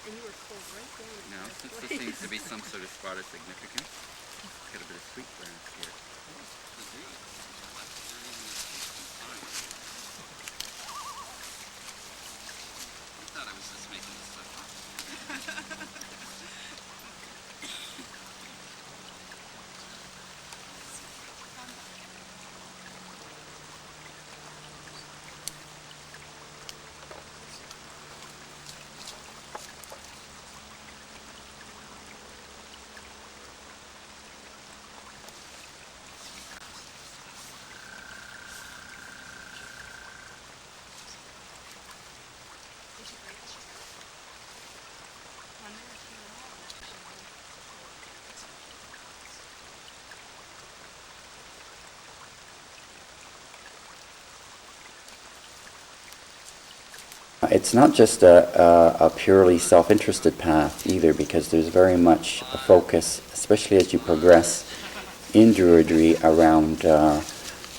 And you were pulled right down. Now, since this seems to be some sort of spot of significance, got a bit of sweetgrass here. I thought I was just making this stuff up. It's not just a purely self-interested path either, because there's very much a focus, especially as you progress in druidry, around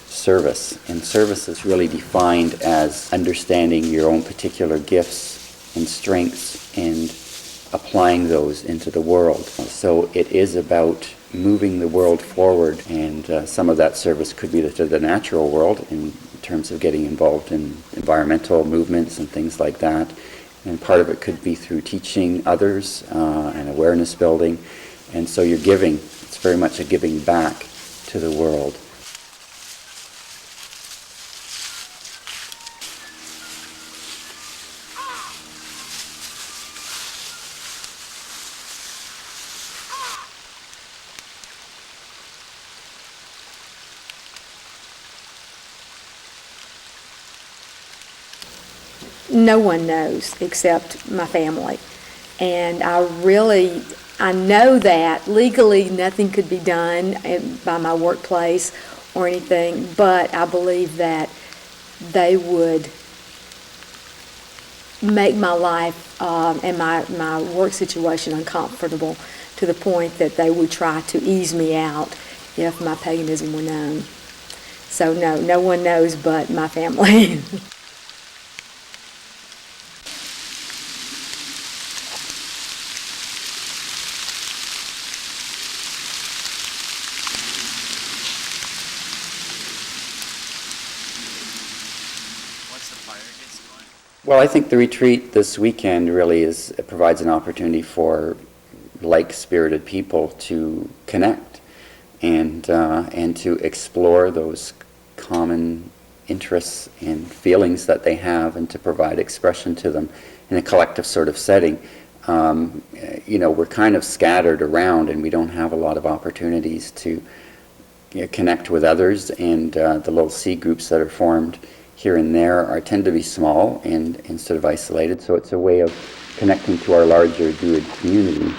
service. And service is really defined as understanding your own particular gifts and strengths and applying those into the world. So it is about moving the world forward, and some of that service could be to the natural world in terms of getting involved in environmental movements and things like that. And part of it could be through teaching others and awareness building. And so you're giving. It's very much a giving back to the world. No one knows except my family. And I know that legally nothing could be done by my workplace or anything, but I believe that they would make my life and my work situation uncomfortable to the point that they would try to ease me out if my paganism were known. So no one knows but my family. Well, I think the retreat this weekend really provides an opportunity for like-spirited people to connect and to explore those common interests and feelings that they have, and to provide expression to them in a collective sort of setting. We're kind of scattered around, and we don't have a lot of opportunities to connect with others, and the little seed groups that are formed here and there tend to be small and sort of isolated, so it's a way of connecting to our larger Druid community.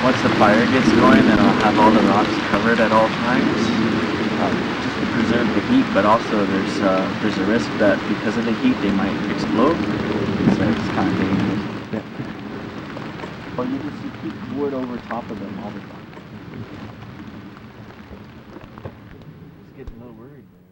Once the fire gets going, then I'll have all the rocks covered at all times, just to preserve the heat, but also there's a risk that because of the heat they might explode. So it's kind of dangerous. Yeah. Or you just keep wood over top of them all the time. Just getting a little worried, man.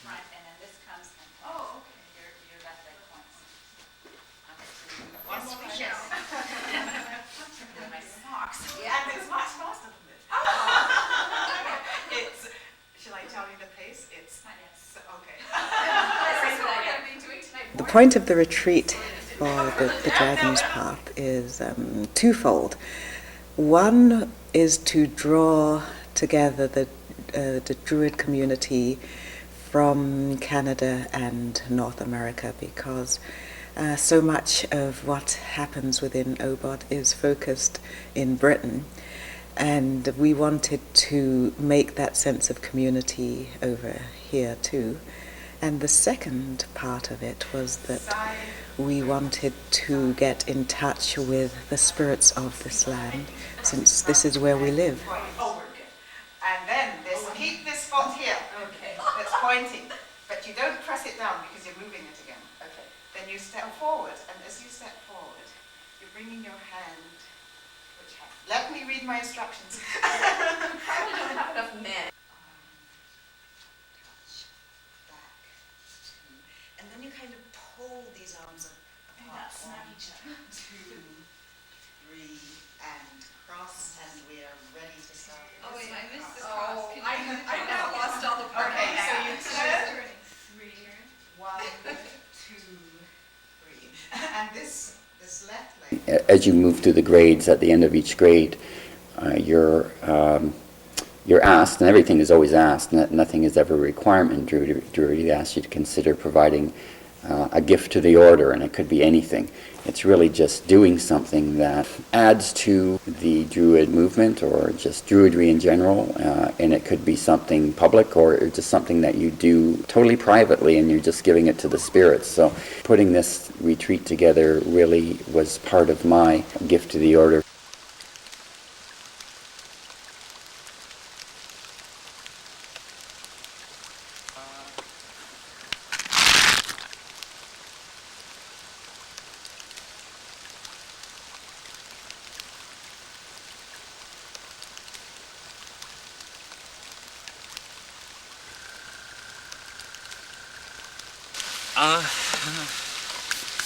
And then this comes and oh, okay, your left leg points. Yes. And my socks. Yeah, and it's much faster than this. It's. Shall I tell you the pace? It's. Yes. Okay. The point of the retreat for the Dragon's Path is twofold. One is to draw together the Druid community from Canada and North America, because so much of what happens within OBOD is focused in Britain, and we wanted to make that sense of community over here too. And the second part of it was that we wanted to get in touch with the spirits of this land, since this is where we live. And then keep this foot here. Okay. Let's point you step forward, and as you step forward, you're bringing your hand, which hand? Let me read my instructions. Probably don't have enough men. Touch, back, two, and then you kind of pull these arms apart. Snap each other. 2, 3, and cross, and we are ready to start. Oh wait, I missed the cross. cross. I now lost all the part. Okay, so you turn. 3. 1, 2, 3. And this left leg. As you move through the grades, at the end of each grade, you're asked, and everything is always asked, nothing is ever a requirement in druidry. They ask you to consider providing a gift to the order, and it could be anything. It's really just doing something that adds to the druid movement or just druidry in general, and it could be something public or just something that you do totally privately and you're just giving it to the spirits. So putting this retreat together really was part of my gift to the order.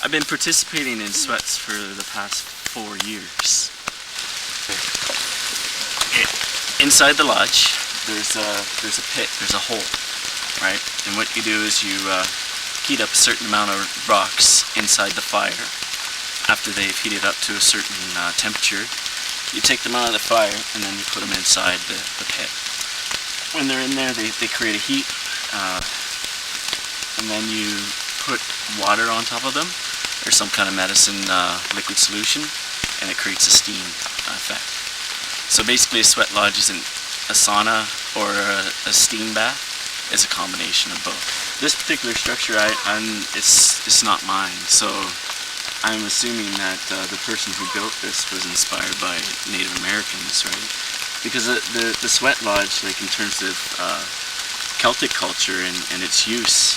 I've been participating in sweats for the past 4 years. Inside the lodge, there's a pit, there's a hole, right? And what you do is you heat up a certain amount of rocks inside the fire. After they've heated up to a certain temperature, you take them out of the fire and then you put them inside the pit. When they're in there, they create a heat, and then you put water on top of them, or some kind of medicine liquid solution, and it creates a steam effect. So basically a sweat lodge isn't a sauna or a steam bath, it's a combination of both. This particular structure, it's not mine, so I'm assuming that the person who built this was inspired by Native Americans, right? Because the sweat lodge, like in terms of Celtic culture and its use,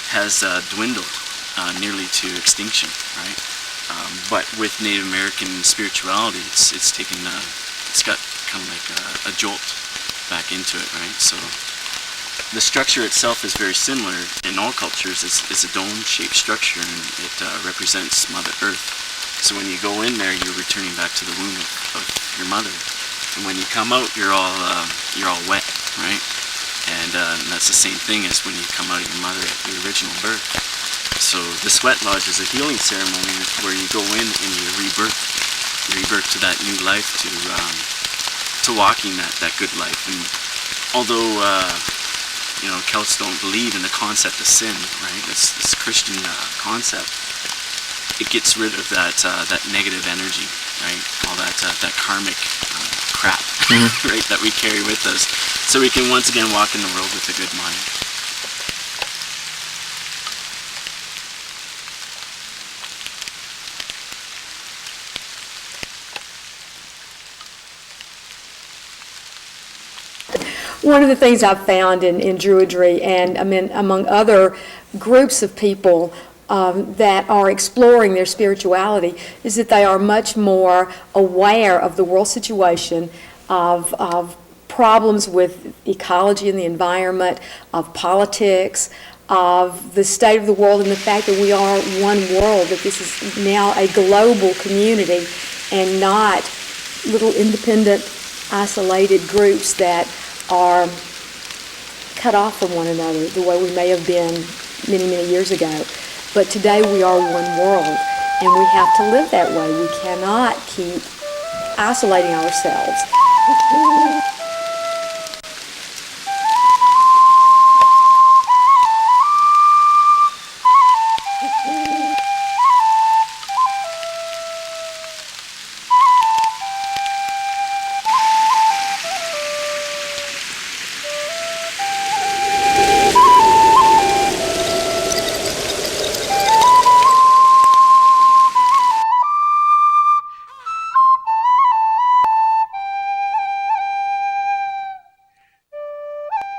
has dwindled nearly to extinction, right? But with Native American spirituality, it's taken, it's got kind of like a jolt back into it, right? So the structure itself is very similar in all cultures. It's a dome-shaped structure, and it represents Mother Earth. So when you go in there, you're returning back to the womb of your mother, and when you come out, you're all wet, right? And that's the same thing as when you come out of your mother at the original birth. So the sweat lodge is a healing ceremony where you go in and you rebirth to that new life, to walking that good life. And although Celts don't believe in the concept of sin, right? This Christian concept. It gets rid of that negative energy, right? All that karmic crap, right? That we carry with us, so we can once again walk in the world with a good mind. One of the things I've found in druidry, and I mean among other groups of people that are exploring their spirituality, is that they are much more aware of the world situation, of problems with ecology and the environment, of politics, of the state of the world, and the fact that we are one world, that this is now a global community and not little independent, isolated groups that are cut off from one another the way we may have been many, many years ago. But today we are one world, and we have to live that way. We cannot keep isolating ourselves.